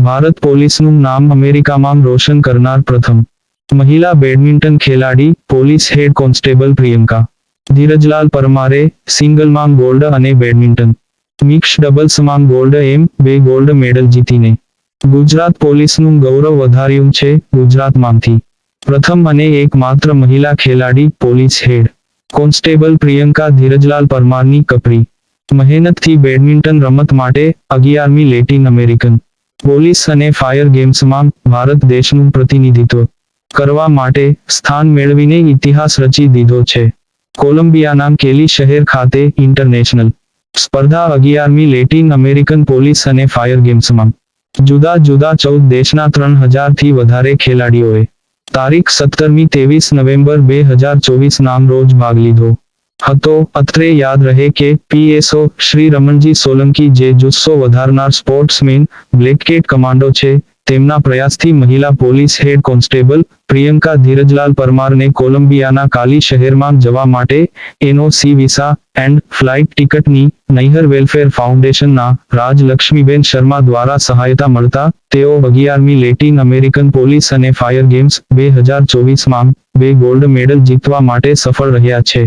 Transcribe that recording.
ભારત પોલીસનું નામ અમેરિકામાં રોશન કરનાર પ્રથમ મહિલા બેડમિન્ટન ખેલાડી police head constable Priyanka Dhirajlal પરમારે સિંગલમાં ગોલ્ડ અને બેડમિન્ટન મિક્સ ડબલ્સમાં ગોલ્ડ એમ 2 ગોલ્ડ મેડલ જીતીને ગુજરાત પોલીસનું ગૌરવ વધાર્યું છે. ગુજરાતમાંથી પ્રથમ અને એકમાત્ર મહિલા ખેલાડી police head constable Priyanka Dhirajlal પરમારની કપરી મહેનતથી બેડમિન્ટન રમત માટે 11મી લેટિન અમેરિકન પોલીસ અને ફાયર ગેમ્સમાં ભારત દેશનું પ્રતિનિધિત્વ કરવા માટે સ્થાન મેળવીને ઇતિહાસ રચી દીધો છે. કોલંબિયાના કેલી શહેર ખાતે ઇન્ટરનેશનલ સ્પર્ધા 11મી લેટિન અમેરિકન પોલીસ અને ફાયર ગેમ્સમાં જુદા જુદા 14 દેશના 3000થી વધારે ખેલાડીઓએ તારીખ 17મી 23 નવેમ્બર 2024 નામ રોજ ભાગ લીધો હતો. અત્રે યાદ રહે કે પીએસઓ શ્રી રમણજી સોલંકી જે જુસ્સો વધારનાર સ્પોર્ટ્સમેન બ્લેક કેટ કમાન્ડો છે, તેમના પ્રયાસથી મહિલા police head constable Priyanka Dhirajlal પરમારને કોલંબિયાના કાલી શહેરમાં જવા માટે એનઓસી વિસા એન્ડ ફ્લાઇટ ટિકટની નૈહર વેલફેર ફાઉન્ડેશનના રાજલક્ષ્મીબેન શર્મા દ્વારા સહાયતા મળતા તેઓ 11મી લેટિન અમેરિકન પોલીસ અને ફાયર ગેમ્સ 2024માં 2 ગોલ્ડ મેડલ જીતવા માટે સફળ રહ્યા છે.